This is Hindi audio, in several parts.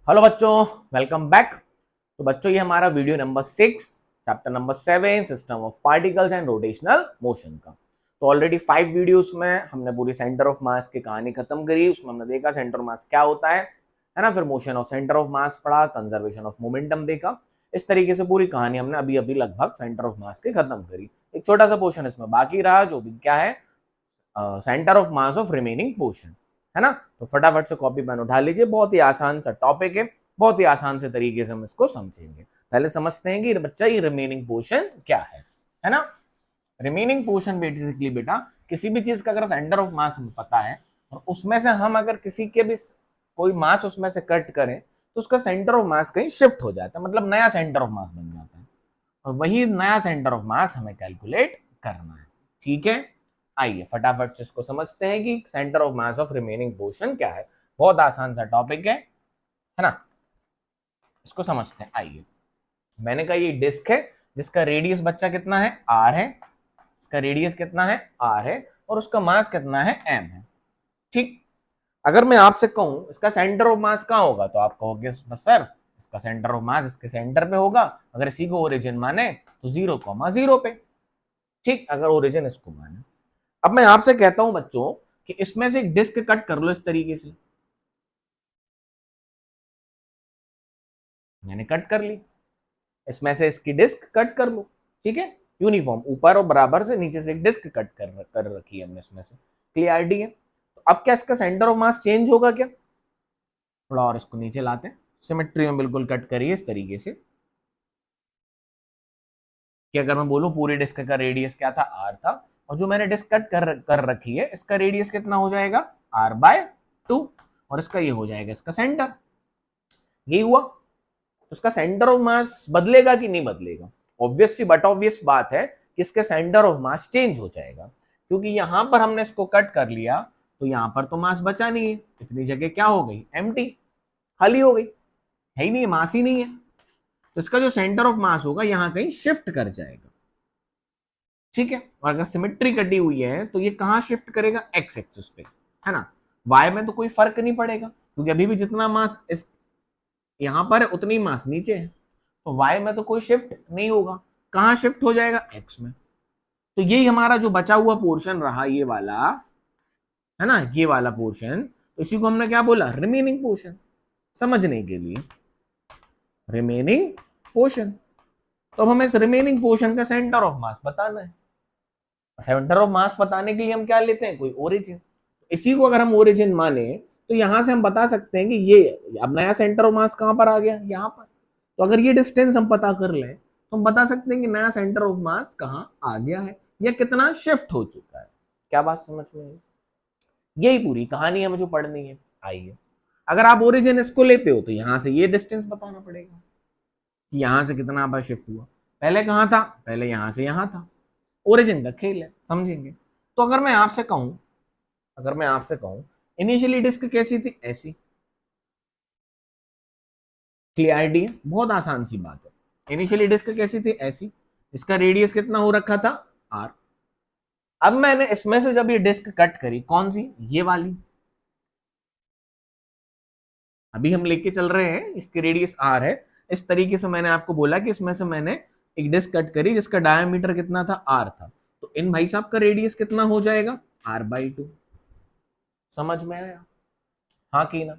हेलो बच्चों, वेलकम बैक। तो बच्चों ये हमारा video number 6 chapter number 7 system of particles and rotational motion का। तो ऑलरेडी 5 वीडियोस में हमने पूरी सेंटर ऑफ मास की कहानी खत्म करी। उसमें हमने देखा सेंटर ऑफ मास क्या होता है ना। फिर मोशन ऑफ सेंटर ऑफ मास पढ़ा, कंजर्वेशन ऑफ मोमेंटम देखा। इस तरीके से पूरी कहानी हमने अभी अभी लगभग सेंटर ऑफ मास की खत्म करी। एक छोटा सा पोर्शन इसमें बाकी रहा जो भी क्या है, centre of mass of remaining portion, है ना। तो फटाफट से कॉपी पेन उठा लीजिए, बहुत ही आसान सा टॉपिक है, बहुत ही आसान से तरीके से हम इसको समझेंगे। पहले समझते हैं कि बच्चा ये रिमेनिंग पोर्शन क्या है ना। रिमेनिंग पोर्शन बेसिकली बेटा किसी भी चीज का अगर सेंटर ऑफ मास हमें पता है और उसमें से हम अगर किसी के भी कोई मास उसमें से कट करें तो उसका सेंटर ऑफ मास कहीं शिफ्ट हो जाता है, मतलब नया सेंटर ऑफ मास बन जाता है। और वही नया सेंटर ऑफ मास हमें कैलकुलेट करना है। ठीक है, आइए फटाफट से इसको समझते हैं कि centre of mass of remaining portion क्या है। बहुत आसान सा टॉपिक है ना। इसको समझते हैं, आइए। मैंने कहा ये डिस्क है जिसका रेडियस बच्चा कितना है, आर है। इसका रेडियस कितना है, आर है, और उसका मास कितना है, एम है। ठीक, अगर मैं आपसे कहूं इसका सेंटर ऑफ मास कहां होगा तो आप कहोगे बस सर इसका सेंटर ऑफ मास इसके सेंटर पे होगा। अगर इसी को ओरिजिन माने तो 0,0 पे। ठीक, अगर ओरिजिन इसको माने। अब मैं आपसे कहता हूं बच्चों कि इसमें से एक डिस्क कट कर लो इस तरीके से। मैंने कट कर ली, इसमें से इसकी डिस्क कट कर लो। ठीक है, यूनिफॉर्म ऊपर और बराबर से नीचे से एक डिस्क कट कर रखी है हमने इसमें से। क्लियरिटी है। तो अब क्या इसका सेंटर ऑफ मास चेंज होगा क्या? थोड़ा और इसको नीचे लाते हैं, सिमेट्री में बिल्कुल कट करिए इस तरीके से कि अगर मैं बोलूं पूरी डिस्क का रेडियस क्या था, आर था, और जो मैंने डिस्क कट कर रखी है इसका रेडियस कितना हो जाएगा, r/2, और इसका ये हो जाएगा इसका सेंटर। यही हुआ। तो उसका सेंटर ऑफ मास बदलेगा कि नहीं बदलेगा? ऑब्वियस सी बट ऑब्वियस बात है कि इसके सेंटर ऑफ मास चेंज हो जाएगा, क्योंकि यहां पर हमने इसको कट कर लिया तो यहां पर तो मास बचा नहीं है, इतनी जगह क्या हो गई, एम्प्टी, खाली हो गई, है ही नहीं, मास ही नहीं है। तो इसका जो सेंटर ऑफ मास होगा यहां कहीं शिफ्ट कर जाएगा। ठीक है, और अगर सिमेट्री कटी हुई है तो ये कहां शिफ्ट करेगा, एक्स एक्सिस पे, है ना। वाई में तो कोई फर्क नहीं पड़ेगा क्योंकि अभी भी जितना मास इस यहां पर है उतनी मास नीचे है, तो वाई में तो कोई शिफ्ट नहीं होगा। कहां शिफ्ट हो जाएगा, एक्स में। तो यही हमारा जो बचा हुआ पोर्शन रहा ये वाला, है ना, ये वाला पोर्शन, तो इसी को हमने क्या बोला, रिमेनिंग पोर्शन। समझने के लिए रिमेनिंग पोर्शन, तो अब हमें इस रिमेनिंग पोर्शन का सेंटर ऑफ मास बताना है। सेंटर ऑफ मास बताने के लिए हम क्या लेते हैं, कोई ओरिजिन। इसी को अगर हम ओरिजिन माने तो यहां से हम बता सकते हैं कि ये अब नया सेंटर ऑफ मास कहां पर आ गया, यहां पर। तो अगर ये डिस्टेंस हम पता कर लें तो हम बता सकते हैं कि नया सेंटर ऑफ मास कहां आ गया है या कितना शिफ्ट हो चुका है। क्या बात समझ में आई? यही पूरी कहानी हमें जो पढ़नी है। आइए, अगर आप ओरिजिन इसको लेते हो तो यहां से ये डिस्टेंस बताना पड़ेगा कि यहां से कितना बार शिफ्ट हुआ। पहले कहां था, पहले यहां से यहां था। ओरिजिन का खेल है, समझेंगे। तो अगर मैं आपसे कहूं इनिशियली डिस्क कैसी थी, ऐसी। क्लियरिटी है, बहुत आसान सी बात है। इनिशियली डिस्क कैसी थी, ऐसी। इसका रेडियस कितना हो रखा था, आर। अब मैंने इसमें से जब ये डिस्क कट करी, कौन सी, ये वाली, अभी हम लेके चल रहे हैं, इसकी रेडियस आर है। इस तरीके से मैंने आपको बोला कि इसमें से मैंने एक डिस्क कट करी जिसका डायमीटर कितना था, आर था। तो इन भाई साहब का रेडियस कितना हो जाएगा, r/2। समझ में आया, हाँ कि ना।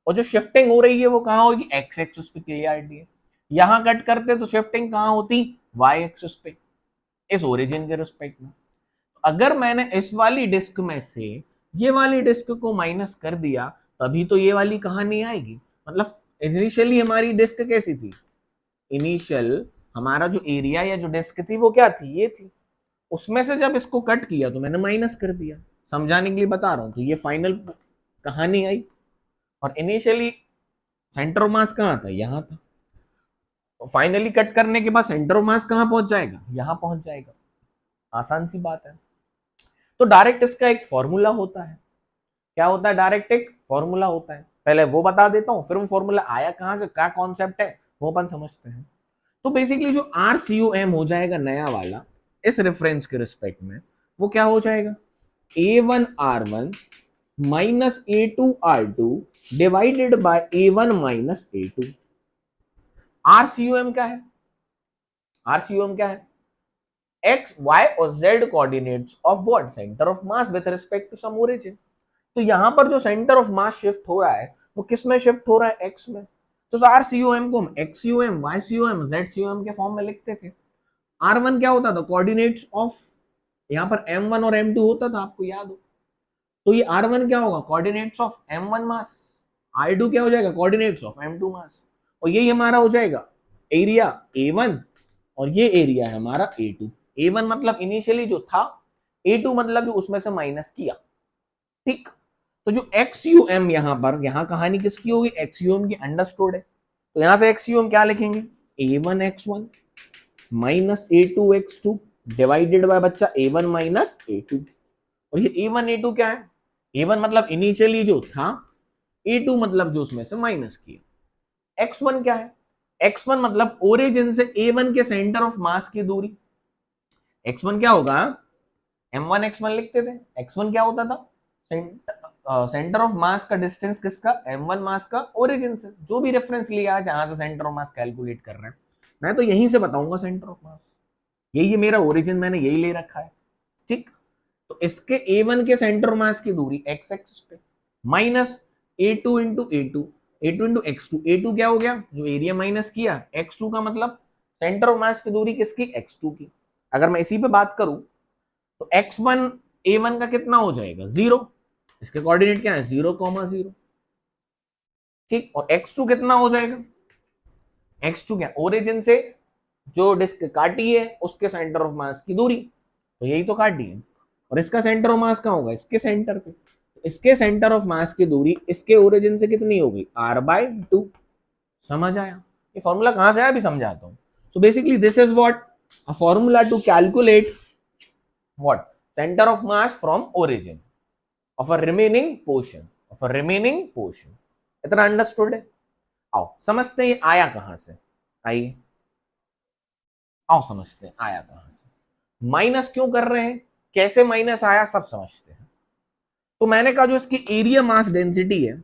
और जो शिफ्टिंग हो रही है वो कहां होगी, एक्स एक्सिस पे। क्लियरिटी है। यहां कट करते तो शिफ्टिंग कहां होती, वाई एक्सिस पे, इस ओरिजिन के रिस्पेक्ट में। अगर मैंने इस वाली डिस्क में से ये वाली डिस्क को माइनस कर दिया तभी तो ये वाली कहानी आएगी। मतलब इनिशियली हमारी डिस्क कैसी थी, इनिशियल हमारा जो एरिया या जो डिस्क थी वो क्या थी, ये थी। उसमें से जब इसको कट किया तो मैंने माइनस कर दिया, समझाने के लिए बता रहा हूं। तो ये फाइनल कहानी आई। और इनिशियली सेंटर ऑफ मास कहां था, यहां था। तो फाइनली कट करने के बाद सेंटर ऑफ मास कहां पहुंच जाएगा, यहां पहुंच जाएगा। आसान सी बात है। तो डायरेक्ट इसका एक फॉर्मूला होता है। क्या होता है, डायरेक्ट एक फॉर्मूला होता है। पहले वो बता देता हूं, फिर वो फॉर्मूला आया कहां से, क्या कॉन्सेप्ट है वो अपन समझते हैं। तो बेसिकली जो RCOM हो जाएगा नया वाला इस रेफरेंस के रिस्पेक्ट में, वो क्या हो जाएगा, A1R1 minus A2R2 divided by A1 minus A2। RCUM क्या है? RCUM क्या है? एक्स वाई और Z coordinates of what? Centre of mass with respect to some origin. तो यहां पर जो सेंटर ऑफ मास शिफ्ट हो रहा है वो किस में शिफ्ट हो रहा है? एक्स में। तो आरसीओएम को हम एक्सयूएम, वाईसीओएम, जेडसीओएम के फॉर्म में लिखते थे। R1 क्या होता था? कोऑर्डिनेट्स ऑफ, यहां पर M1 और M2 होता था, आपको याद हो। तो ये R1 क्या होगा? Coordinates of M1 mass. I2 क्या हो जाएगा? कोऑर्डिनेट्स ऑफ M2 मास। और यही हमारा हो जाएगा एरिया A1 और ये एरिया है हमारा A2। A1 मतलब इनिशियली जो था, A2 मतलब जो उसमें से माइनस किया। ठीक। तो जो XUM यहां पर, यहां कहानी किसकी होगी? XUM की अंडरस्टूड है। तो यहां से XUM क्या लिखेंगे? A1X1 minus A2X2 divided by बच्चा A1 माइनस A2। और ये A1 A2 क्या है? A1 मतलब इनिशियली जो था, A2 मतलब जो उसमें से माइनस किया। X1 क्या है? X1 मतलब ओरिजिन से A1 के सेंटर ऑफ मास की दूरी। X1 क्या होगा? M1 X1 लिखते थे। X1 क्या होता था? सेंटर ऑफ मास का डिस्टेंस किसका? M1 मास का ओरिजिन से। जो भी रेफरेंस लिया जहां से सेंटर ऑफ मास कैलकुलेट कर रहे हैं, मैं तो यहीं से बताऊंगा सेंटर ऑफ मास। यही है मेरा ओरिजिन, मैंने यही ले रखा है। ठीक। तो इसके A1 के सेंटर ऑफ मास की दूरी x एक्सिस पे minus A2 into A2, A2 into X2। A2 क्या हो गया? जो एरिया माइनस किया। X2 का मतलब सेंटर ऑफ मास की दूरी किसकी? X2 की। अगर मैं इसी पे बात करूं तो X1 A1 का कितना हो जाएगा? 0। इसके कोऑर्डिनेट क्या है? 0,0। ठीक। और X2 कितना हो जाएगा? X2 क्या? ओरिजिन से जो डिस्क काटी है उसके सेंटर ऑफ मास की दूरी, तो यही तो काटी है। और इसका सेंटर ऑफ मास कहां होगा? इसके सेंटर पे। इसके सेंटर ऑफ मास की दूरी इसके ओरिजिन से कितनी होगी? R/2। समझ आया? ये फॉर्मूला कहां से आया अभी समझाता हूं। So basically this is what a formula to calculate what? Centre of mass from origin of a remaining portion, of a remaining portion. इतना अंडरस्टूड है? आओ समझते हैं ये आया कहां से। आइए आओ समझते हैं आया कहां से। माइनस क्यों कर रहे हैं, कैसे माइनस आया, सब समझते हैं। तो मैंने कहा जो इसकी एरिया मास डेंसिटी है,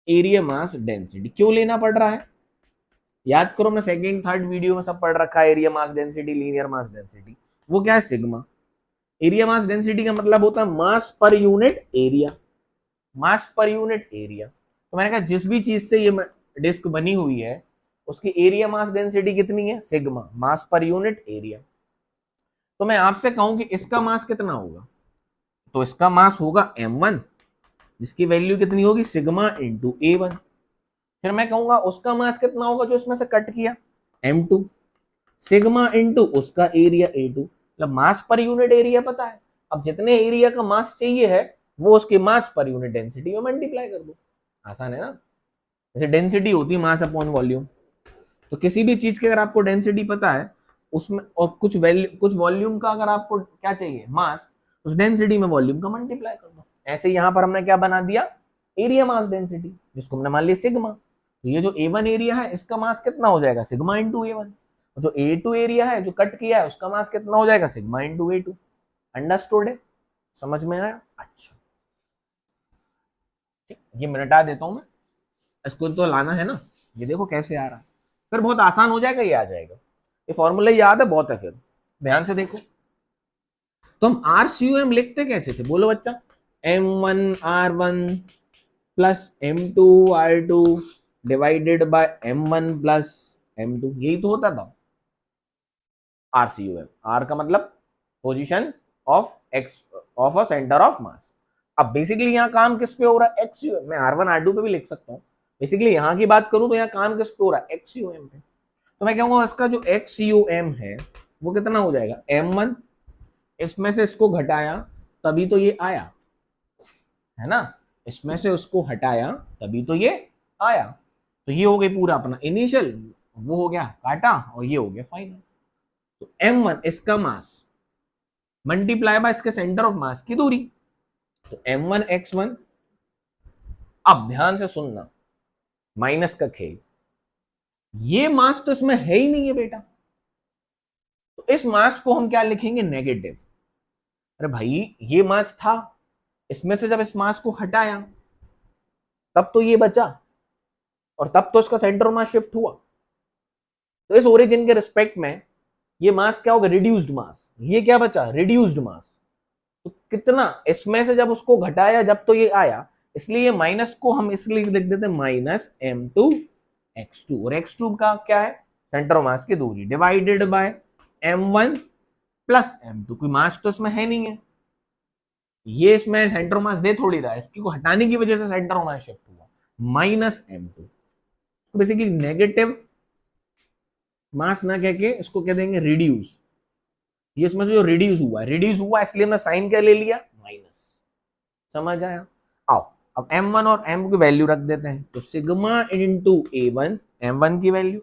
एरिया मास डेंसिटी क्यों लेना पड़ रहा है? याद करो, मैं सेकंड थर्ड वीडियो में सब पढ़ रखा है। Area mass density, linear mass density, वो क्या है? सिग्मा। एरिया मास डेंसिटी का मतलब होता है मास पर यूनिट एरिया। मास पर यूनिट एरिया। तो मैंने कहा जिस भी चीज से ये डिस्क बनी हुई है उसकी एरिया मास डेंसिटी कितनी है? सिग्मा, मास पर यूनिट एरिया। तो मैं आपसे कहूं कि इसका मास कितना होगा, तो इसका मास होगा m1, जिसकी वैल्यू कितनी होगी? Sigma into A1। फिर मैं कहूंगा उसका मास कितना होगा जो इसमें से कट किया? m2, सिग्मा इंटू उसका एरिया A2। मतलब मास पर यूनिट एरिया पता है, अब जितने एरिया का मास चाहिए है वो उसके मास पर यूनिट डेंसिटी में मल्टीप्लाई कर दो। आसान है ना? जैसे डेंसिटी होती है मास अपॉन वॉल्यूम। तो किसी भी चीज की अगर आपको डेंसिटी पता है उसमें, और कुछ वैल्यू, कुछ वॉल्यूम का अगर आपको क्या चाहिए? मास, उस डेंसिटी में वॉल्यूम का मल्टीप्लाई कर दो। ऐसे यहां पर हमने क्या बना दिया? एरिया मास डेंसिटी, जिसको हमने मान लिया सिग्मा। तो ये जो A1 एरिया है इसका मास कितना हो जाएगा? Sigma into A1। और जो A2 एरिया है जो कट किया है उसका मास कितना हो जाएगा? Sigma into A2। अंडरस्टूड है? समझ में आया? अच्छा, ठीक, ये मिटा देता हूं मैं, इसको तो लाना है ना। ये देखो कैसे आ रहा है, फिर बहुत आसान हो जाएगा, ये आ जाएगा। ये फॉर्मूला याद है बहुत है। फिर ध्यान से देखो, तो हम RCUM लिखते कैसे थे बोलो बच्चा? M1R1 plus M2R2 divided by M1 plus M2, यही तो होता था RCUM। R का मतलब position of x, of a centre of मास। अब बेसिकली यहाँ काम किस पे हो रहा है? XUM। मैं R1 R2 पे भी लिख सकता हूँ। बेसिकली यहाँ की बात करूं तो यहाँ काम किस पे हो रहा है? XUM पे। तो मैं कहूंगा इसका जो XUM है वो कितना हो जाएगा? M1, इसमें से इसको घटाया तभी तो ये आया, है ना? इसमें से उसको हटाया तभी तो ये आया। तो ये हो गई पूरा अपना इनिशियल, वो हो गया काटा, और ये हो गया फाइनल। तो M1 इसका मास मल्टीप्लाई बाय इसके सेंटर ऑफ मास की दूरी, तो M1X1। अब ध्यान से सुनना, माइनस का खेल, ये मास तो इसमें है ही नहीं है बेटा, तो इस मास को हम क्या लिखेंगे? नेगेटिव। अरे भाई ये मास था, इसमें से जब इस मास को हटाया तब तो ये बचा, और तब तो इसका सेंटर ऑफ मास शिफ्ट हुआ। तो इस ओरिजिन के रिस्पेक्ट में ये मास क्या होगा, रिड्यूस्ड मास। ये क्या बचा, रिड्यूस्ड मास। तो कितना इसमें से जब उसको घटाया जब तो ये आया, इसलिए माइनस को हम इसलिए लिख देते हैं माइनस m2x2, और x2 का क्या है, सेंटर ऑफ मास की दूरी, divided by m1 plus m2। कोई मास तो इसमें है नहीं है, ये इसमें सेंटर ऑफ मास दे थोड़ी रहा है, इसकी को हटाने की वजह से सेंटर ऑफ मास शिफ्ट हुआ, माइनस m2। तो बेसिकली नेगेटिव मास ना कह के इसको कह देंगे रिड्यूस। ये इसमें से जो रिड्यूस हुआ इसलिए हमने साइन क्या ले लिया, माइनस। समझ आया? आओ अब m1 और m की वैल्यू रख देते हैं। तो सिग्मा इंटू a1, m1 की वैल्यू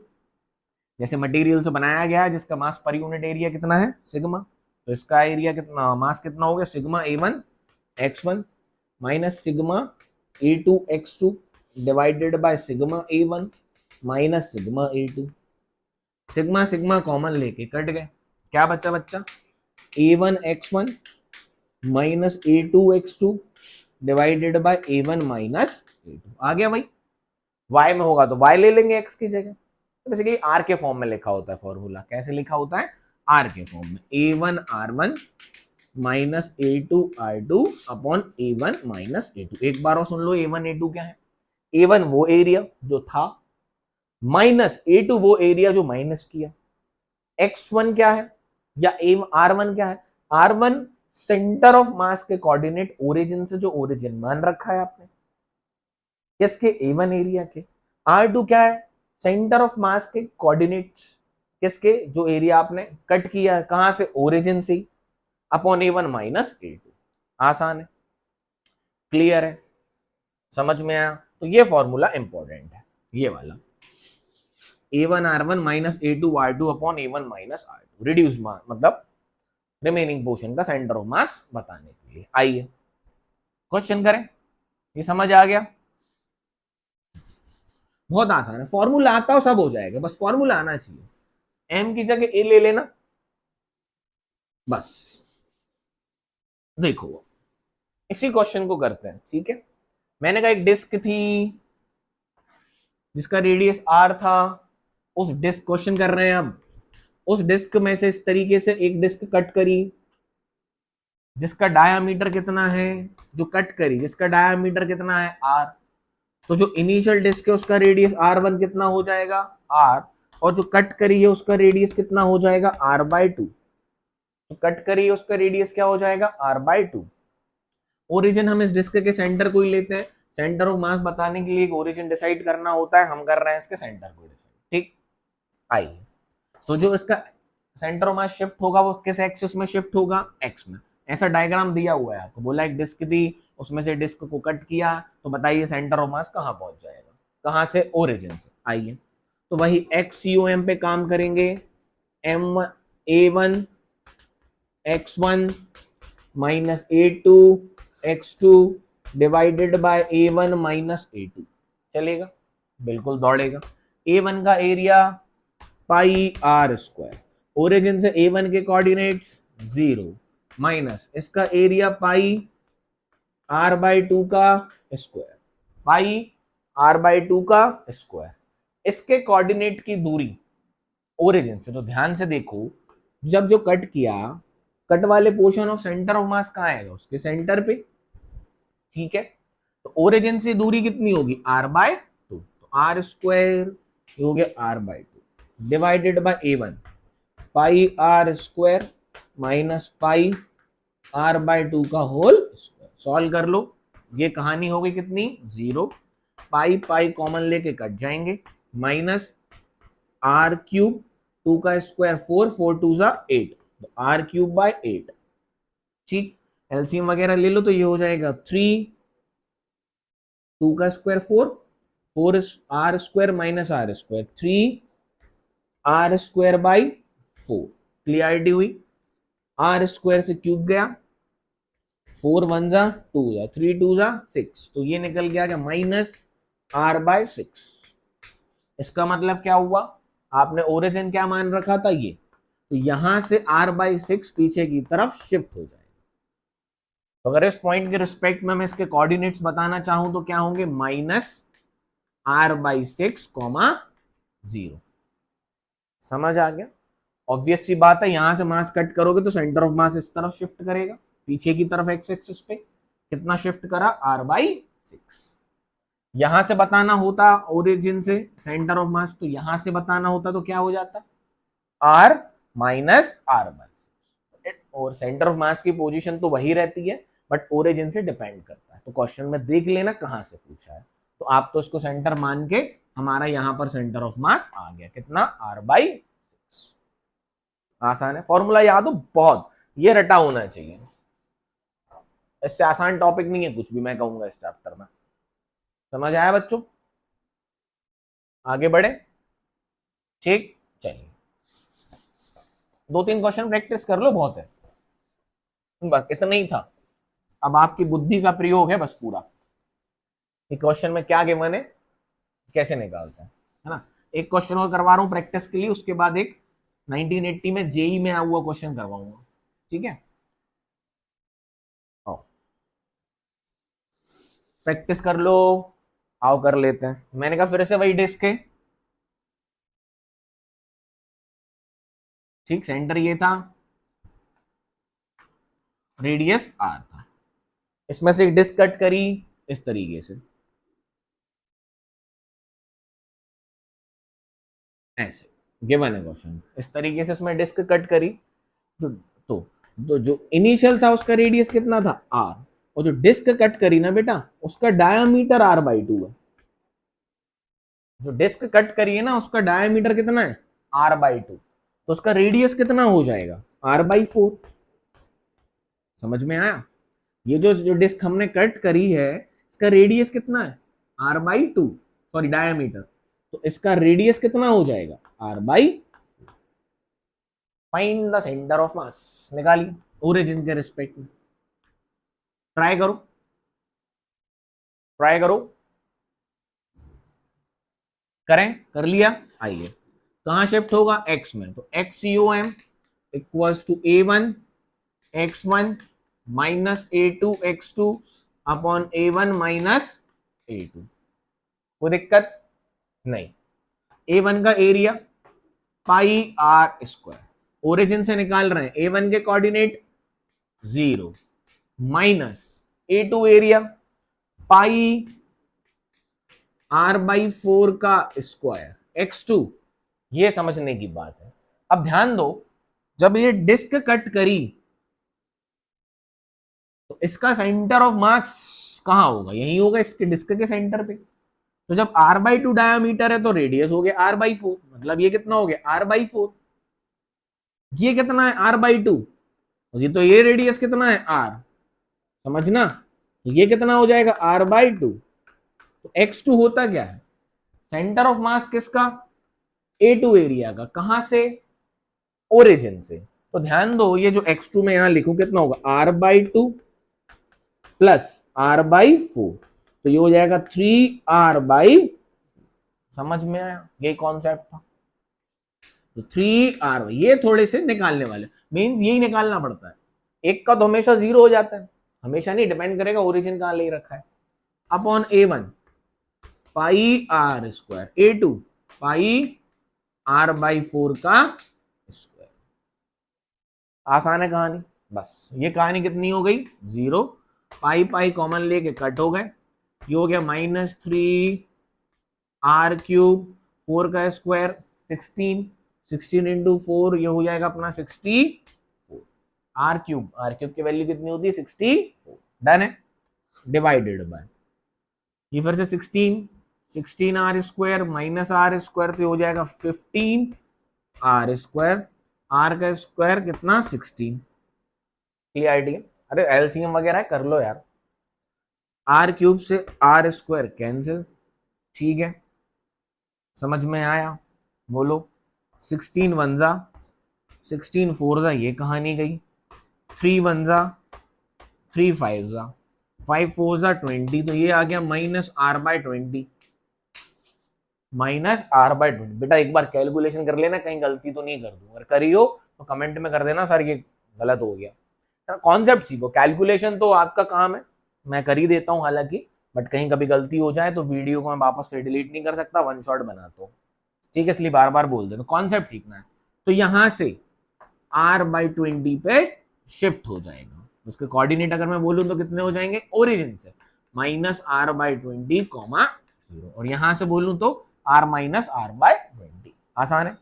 जैसे मटेरियल से बनाया गया है जिसका मास पर यूनिट एरिया कितना है, सिग्मा, तो इसका एरिया कितना, मास कितना हो गया, sigma a1 x1 minus sigma a2 x2 divided by sigma a1 minus sigma a2। Sigma sigma common लेके कट गए, क्या बच्चा बच्चा, a1 x1 minus a2 x2 divided by a1 minus a2। आ गया भाई, y में होगा तो y ले लेंगे x की जगह। तो बेसिकली r के फॉर्म में लिखा होता है फॉर्मूला, कैसे लिखा होता है, r के फॉर्म में, a1 r1 minus a2 r2 upon a1 minus a2। एक बार और सुन लो, a1 a2 क्या है, a1 वो एरिया जो था, माइनस a2 वो एरिया जो माइनस किया, x1 क्या है या r1 क्या है, r1 सेंटर ऑफ मास के कोऑर्डिनेट ओरिजिन से जो ओरिजिन मान रखा है आपने किसके, a1 एरिया के। r2 क्या है, सेंटर ऑफ मास के कोऑर्डिनेट्स किसके, जो एरिया आपने कट किया है कहां से, ओरिजिन से, अपॉन a1 माइनस a2। आसान है, क्लियर है, समझ में आया? तो ये फॉर्मूला इंपॉर्टेंट है, ये वाला a1 r1 minus a2 r2 upon a1 minus r2, reduce mass मतलब रिमेनिंग पोर्शन का सेंटर ऑफ मास बताने के लिए। आइए क्वेश्चन करें, ये समझ आ गया, बहुत आसान है, फॉर्मूला आता हो सब हो जाएगा, बस फॉर्मूला आना चाहिए। m की जगह a ले लेना बस। देखो इसी क्वेश्चन को करते हैं, ठीक है। मैंने कहा एक डिस्क थी जिसका रेडियस r था, उस डिस्क, क्वेश्चन कर रहे हैं अब, उस डिस्क में से इस तरीके से एक डिस्क कट करी जिसका डायामीटर कितना है, जो कट करी जिसका डायामीटर कितना है r, तो जो इनिशियल डिस्क है उसका रेडियस r1 कितना हो जाएगा r, और जो कट करी है उसका रेडियस कितना हो जाएगा r/2। तो कट करी है उसका रेडियस क्या हो जाएगा r/2। ओरिजिन हम इस डिस्क के सेंटर को ही लेते हैं, सेंटर ऑफ मास बताने के लिए एक ओरिजिन डिसाइड करना होता है, हम कर रहे हैं इसके सेंटर को डिसाइड, ठीक। आइए, तो जो इसका सेंटर ऑफ मास शिफ्ट होगा वो किस एक्सिस में शिफ्ट होगा, एक्स में। ऐसा डायग्राम दिया हुआ है आपको, बोला एक डिस्क थी उसमें से डिस्क को कट किया, तो बताइए सेंटर ऑफ मास कहाँ पहुंच जाएगा, कहाँ से, ओरिजिन से। आइए तो वही XUM पे काम करेंगे, A1 x1 minus A2 x2 divided by A1 minus A2, चलेगा, बिल्कुल दौड़ेगा। A1 का area pi r square, origin से A1 के कोऑर्डिनेट्स 0 माइनस इसका एरिया पाई r/2 का स्क्वायर, पाई r/2 का स्क्वायर, इसके कोऑर्डिनेट की दूरी ओरिजिन से। तो ध्यान से देखो, जब जो कट किया, कट वाले पोर्शन ऑफ सेंटर ऑफ मास कहाँ आएगा, उसके सेंटर पे, ठीक है। तो ओरिजिन से दूरी कितनी होगी, r/2, तो r स्क्वायर हो गया r/2 divided by A1 pi r square minus pi r/2 का होल स्क्वायर। सॉल्व कर लो, ये कहानी हो गई कितनी, 0, पाई पाई कॉमन लेके कट जाएंगे, माइनस r3 2 का स्क्वायर 4 4 2 8, तो r3 बाय 8, ठीक। एलसीएम वगैरह ले लो तो ये हो जाएगा 3, 2 का square 4 4 r square minus r square 3 r square by 4। Clarity हुई, r स्क्वायर से क्यूब गया, 4 1 जा 2 जा 3 2 जा 6, तो ये निकल गया माइनस r/6। इसका मतलब क्या हुआ, आपने ओरिजिन क्या मान रखा था ये, तो यहां से r/6 पीछे की तरफ शिफ्ट हो जाएगा। तो अगर इस पॉइंट के रिस्पेक्ट में मैं इसके कोऑर्डिनेट्स बताना चाहूं तो क्या होंगे, -r/6, 0। समझ आ गया? ऑब्वियस सी बात है, यहां से मास कट करोगे तो सेंटर ऑफ मास इस तरफ शिफ्ट करेगा, पीछे की तरफ एक्स एक्सिस पे। कितना शिफ्ट करा, r/6। यहां से बताना होता ओरिजिन से सेंटर ऑफ मास, तो यहां से बताना होता तो क्या हो जाता, r -r/6। और सेंटर ऑफ मास की पोजीशन तो वही रहती है, बट ओरिजिन से डिपेंड करता है। तो क्वेश्चन में देख लेना कहां से पूछा है, तो आप तो इसको सेंटर मान के, हमारा यहां पर सेंटर ऑफ मास आ गया कितना, r/6। आसान है, फॉर्मूला याद हो बहुत, ये रटा होना चाहिए। इससे आसान टॉपिक नहीं है कुछ भी मैं कहूंगा इस चैप्टर में। समझ आया बच्चों? आगे बढ़े, ठीक, चलिए 2-3 क्वेश्चन प्रैक्टिस कर लो, बहुत है, बस इतना ही था। अब आपकी बुद्धि का प्रयोग है बस पूरा, कि क्वेश्चन में क्या गिवन है, कैसे निकालते हैं, है ना। एक क्वेश्चन और करवा रहा हूं प्रैक्टिस के लिए, उसके बाद एक 1980 में जेई में आया हुआ क्वेश्चन करवाऊंगा, ठीक है। आओ प्रैक्टिस कर लो, आओ कर लेते हैं। मैंने कहा फिर से वही डिस्क है, ठीक, सेंटर ये था, रेडियस आर था, इसमें से एक डिस्क कट करी इस तरीके से, ऐसे गिवन है क्वेश्चन, इस तरीके से इसमें डिस्क कट करी। जो तो, जो इनिशियल था उसका रेडियस कितना था, आर, और जो डिस्क कट करी ना बेटा, उसका डायमीटर r/2 है। जो डिस्क कट करी है ना, उसका डायमीटर कितना है, r/2, तो उसका रेडियस कितना हो जाएगा, r/4। समझ में आया? ये जो डिस्क हमने कट करी है, इसका रेडियस कितना है, r/2, सॉरी डायमीटर, तो इसका रेडियस कितना हो जाएगा, r/4। Find the centre of मास, निकालिए ओरिजिन के रिस्पेक्ट में। ट्राई करो, ट्राई करो, करें, कर लिया। आइए कहां शिफ्ट होगा, एक्स में, तो XCOM equals to A1 x1 minus A2 x2 upon A1 minus A2। कोई दिक्कत नहीं। A1 का एरिया πr², ओरिजिन से निकाल रहे हैं, A1 के coordinate 0 minus A2 area πr/4 का स्क्वायर x2। ये समझने की बात है। अब ध्यान दो, जब ये डिस्क कट करी तो इसका सेंटर ऑफ मास कहां होगा, यही होगा इसके डिस्क के सेंटर पे। तो जब r/2 डायमीटर है तो रेडियस हो गया r/4, मतलब ये कितना हो गया r/4। ये कितना है r/2, तो ये रेडियस कितना है r, समझना, तो ये कितना हो जाएगा r/2। तो x2 होता क्या है, सेंटर ऑफ मास किसका, A2 एरिया का, कहां से, ओरिजिन से। तो ध्यान दो, ये जो x2 में यहां लिखूं कितना होगा, r/2 प्लस r/4, तो ये हो जाएगा 3r/, समझ में आया, ये कॉन्सेप्ट था। तो 3r, ये थोड़े से निकालने वाले, मींस यही निकालना पड़ता है। एक का तो हमेशा 0 हो जाता है, हमेशा नहीं, डिपेंड करेगा ओरिजिन कहां ले रखा है। Upon A1 πr², A2 πr/4 का स्क्वायर। आसान है कहानी, बस ये कहानी कितनी हो गई, 0, पाई कॉमन लेके कट हो गए, ये हो गया -3r³, 4 का स्क्वायर 16, 16 इंटू 4, ये हो जाएगा अपना 64। r³ की वैल्यू कितनी होती है, 64। डन है, डिवाइडेड बाय, ये फिर से 16r² माइनस r², तो हो जाएगा 15r², r का स्क्वायर कितना, 16। क्लियरिटी है? अरे एलसीएम वगैरह कर लो यार। r³ से r² कैंसिल, ठीक है, समझ में आया, बोलो। 16 1 जा, 16 4 जा, ये कहानी गई, 3 1 जा, 3 5 जा, 5 4 जा 20, तो ये आ गया -r/20, -r/20। बेटा एक बार कैलकुलेशन कर लेना, कहीं गलती तो नहीं कर दूं, अगर करी हो तो कमेंट में कर देना सर ये गलत हो गया। कॉन्सेप्ट सीखो, कैलकुलेशन तो आपका काम है, मैं कर ही देता हूँ हालांकि, बट कहीं कभी गलती हो जाए तो वीडियो को मैं वापस से डिलीट नहीं कर सकता, वन शॉट बनाता हूँ, ठीक है, इसलिए बार बार बोल देता हूँ, कॉन्सेप्ट सीखना है। तो यहां से r/20 पे शिफ्ट हो जाएगा, उसके कोऑर्डिनेट अगर मैं बोलूं तो कितने हो जाएंगे, ओरिजिन से -r/20, 0, और यहां से बोलूं तो r-r/20। आसान है,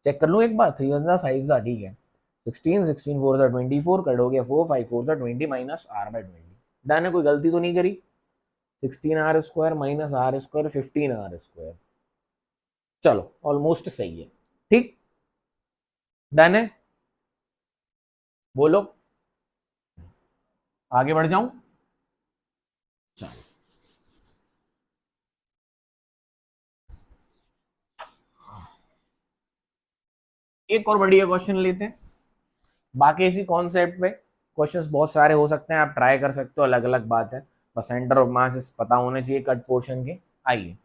चेक कर लूं एक बार, 3 5 ठीक है, 16 16 4 24, कट हो गया 4 5 4 20 -r/20। डन है, कोई गलती तो नहीं करी। 16r² -r², 15r², चलो ऑलमोस्ट सही है, ठीक, डन है, बोलो आगे बढ़ जाऊं, चलो एक और बढ़िया क्वेश्चन लेते हैं। बाकी इसी कॉन्सेप्ट पे क्वेश्चंस बहुत सारे हो सकते हैं, आप ट्राई कर सकते हो, अलग अलग बात है, बस सेंटर ऑफ मास पता होने चाहिए कट पोर्शन के। आइए,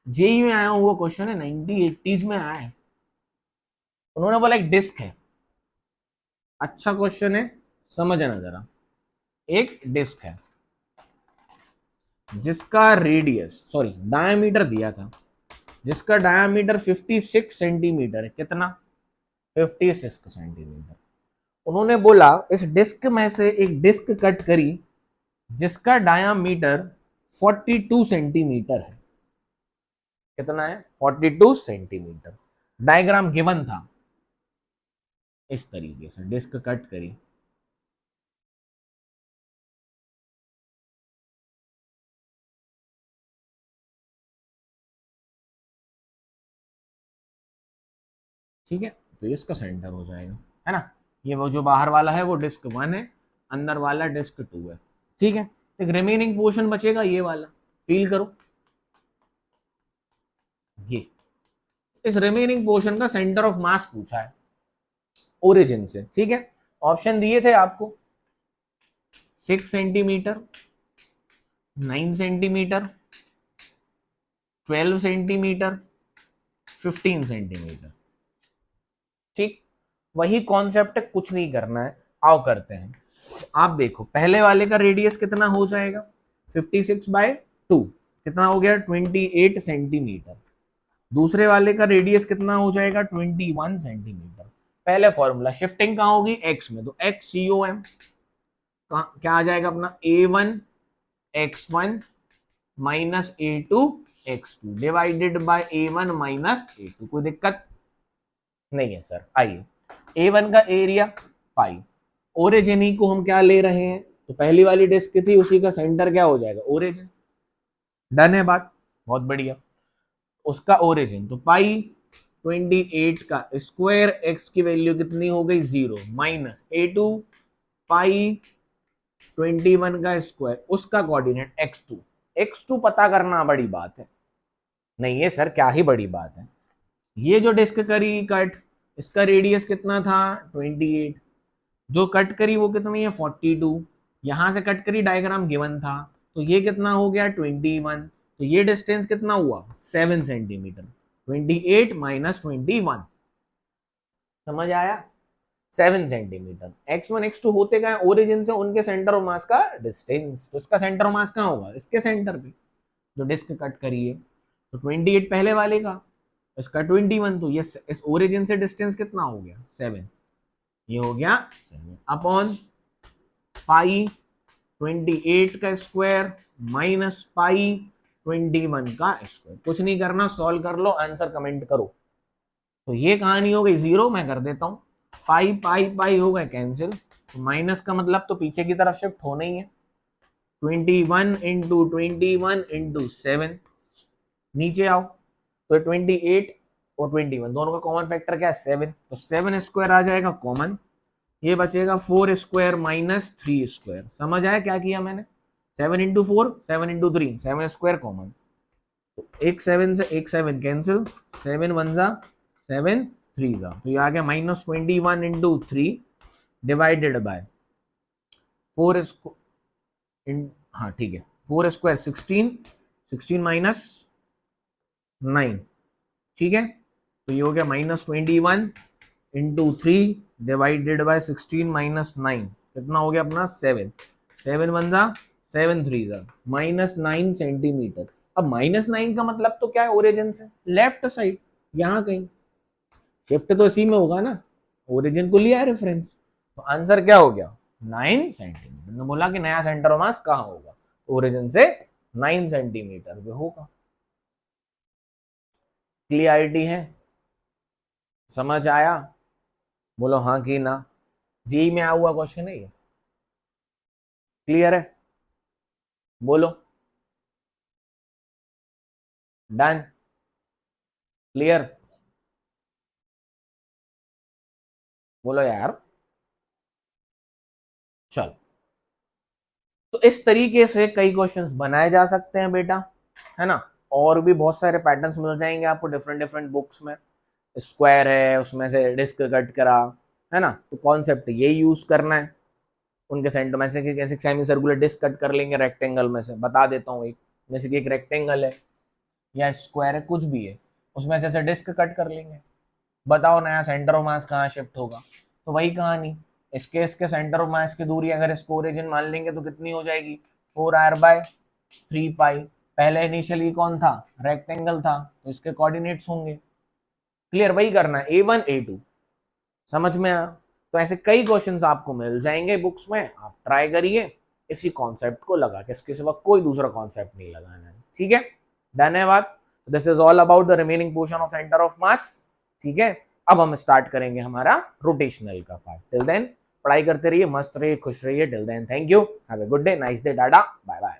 जेई में आया हुआ क्वेश्चन है, 1980s में आया है, उन्होंने बोला एक डिस्क है, अच्छा क्वेश्चन है, समझना जरा। एक डिस्क है जिसका रेडियस, सॉरी डायमीटर दिया था, जिसका डायमीटर 56 सेंटीमीटर है, कितना, 56 सेंटीमीटर। उन्होंने बोला इस डिस्क में से एक डिस्क कट करी जिसका डायामीटर 42 सेंटीमीटर है, कितना है, 42 सेंटीमीटर। डायग्राम गिवन था इस तरीके से, डिस्क कट करी, ठीक है, तो इसका सेंटर हो जाएगा, है ना, ये वो जो बाहर वाला है वो डिस्क 1 है, अंदर वाला डिस्क 2 है, ठीक है। एक रिमेनिंग पोर्शन बचेगा ये वाला, फील करो, ये इस रिमेनिंग पोर्शन का सेंटर ऑफ मास पूछा है ओरिजिन से, ठीक है। ऑप्शन दिए थे आपको 6 सेंटीमीटर, 9 सेंटीमीटर, 12 सेंटीमीटर, 15 सेंटीमीटर, ठीक, वही कॉन्सेप्ट है, कुछ नहीं करना है, आओ करते हैं। आप देखो पहले वाले का रेडियस कितना हो जाएगा, 56/2, कितना हो गया, 28 सेंटीमीटर। दूसरे वाले का रेडियस कितना हो जाएगा, 21 सेंटीमीटर। पहले फॉर्मूला, शिफ्टिंग कहाँ होगी, एक्स में, तो एक्स COM क्या आ जाएगा अपना, A1 x1 minus A2 x2 divided by A1 minus A2। कोई दिक्कत नहीं है सर। आइए, A1 का एरिया पाई, ओरिजिन ही को हम क्या ले रहे हैं, तो पहली वाली डिस्क थी उसी का सेंटर क्या हो जाएगा, ओरिजिन। डन है बात, बहुत बढ़िया, उसका ओरिजिन तो पाई 28 का स्क्वायर, एक्स की वैल्यू कितनी हो गई 0, माइनस A2 पाई 21 का स्क्वायर, उसका कोऑर्डिनेट x2 पता करना बड़ी बात है, नहीं है सर क्या ही बड़ी बात है। ये जो डिस्क करी कट, इसका रेडियस कितना था 28, जो कट करी वो कितनी है 42, यहां से कट करी डायग्राम गिवन था, तो ये कितना हो गया 21, तो ये डिस्टेंस कितना हुआ 7 सेंटीमीटर, 28 माइनस 21, समझ आया, 7 सेंटीमीटर। x1 x2 होते क्या है, ओरिजिन से उनके सेंटर ऑफ मास का डिस्टेंस, तो इसका सेंटर ऑफ मास कहाँ होगा, इसके सेंटर पे, जो डिस्क कट करी है, तो 28 पहले वाले का, इसका 21, तो ये इस ओरिजिन से डिस्टेंस कितना हो गया 7, ये हो गया 7 अपॉन पाई 28 का स्क्वायर माइनस पाई 21 का स्क्वायर। कुछ नहीं करना, सॉल्व कर लो, आंसर कमेंट करो। तो ये कहानी हो गई 0, मैं कर देता हूं, पाई पाई पाई हो गए कैंसिल, तो माइनस का मतलब तो पीछे की तरफ शिफ्ट होना ही है, 21 इंटू 21 इंटू 7, नीचे आओ, तो 28 और 21 दोनों का कॉमन फैक्टर क्या है 7, तो 7 स्क्वायर आ जाएगा कॉमन, ये बचेगा 4 स्क्वायर माइनस 3 स्क्वायर। समझ आया क्या किया मैंने, 7 इंटू 4, 7 इंटू 3, 7 स्क्वायर कॉमन, तो एक 7 से एक 7 कैंसिल, 7 1 जा 7 3 जा, तो ये आ गया -21 इंटू 3 डिवाइडेड बाय 4 हाँ ठीक है, 4 स्क्वायर 16, 16 माइनस 9, ठीक है, तो ये हो गया -21 इंटू 3 डिवाइडेड बाय 16 माइनस 9, कितना हो गया अपना 7, 7 बन जा 7 3 जा -9 सेंटीमीटर। अब -9 का मतलब तो क्या है, ओरिजिन से लेफ्ट साइड, यहाँ कहीं शिफ्ट तो इसी में होगा ना, ओरिजिन को लिया रेफरेंस, तो आंसर क्या हो गया 9 सेंटीमीटर। ने बोला कि नया सेंटर ऑफ मास कहाँ होगा, ओरिजिन से 9 सेंटीमीटर पे होगा। क्लियरिटी है, समझ आया, बोलो हाँ कि ना। जी में आया हुआ क्वेश्चन है ये, क्लियर है, बोलो डन, क्लियर, बोलो यार। चलो, तो इस तरीके से कई क्वेश्चंस बनाए जा सकते हैं बेटा, है ना। और भी बहुत सारे पैटर्न्स मिल जाएंगे आपको डिफरेंट डिफरेंट बुक्स में। स्क्वायर है, उसमें से डिस्क कट करा, है ना, तो कॉन्सेप्ट ये यूज करना है। उनके सेंटर में से कैसे सेमी सर्कुलर डिस्क कट कर लेंगे रेक्टेंगल में से, बता देता हूँ एक, जैसे कि एक रेक्टेंगल है या स्क्वायर है, कुछ भी है, उसमें से ऐसे डिस्क कट कर लेंगे। बताओ नया सेंटर ऑफ मास कहाँ शिफ्ट होगा, तो वही कहानी, इसके सेंटर ऑफ मास की दूरी अगर इसको ओरिजिन मान लेंगे तो कितनी हो जाएगी 4r/3 पाई। पहले इनिशियली कौन था, रेक्टेंगल था, तो इसके कोऑर्डिनेट्स होंगे। क्लियर, वही करना है A1 A2, समझ में आया। तो ऐसे कई क्वेश्चंस आपको मिल जाएंगे बुक्स में, आप ट्राई करिए इसी कॉन्सेप्ट को लगा के, इसके सिवा कोई दूसरा कॉन्सेप्ट नहीं लगाना है, ठीक है। धन्यवाद। This is all about the remaining portion of centre of मास, ठीक है। अब हम स्टार्ट करेंगे हमारा रोटेशनल का पार्ट। टिल देन पढ़ाई करते रहिए, मस्त रहिए, खुश रहिए। Till then thank you, have a good day, nice day, tata, bye bye.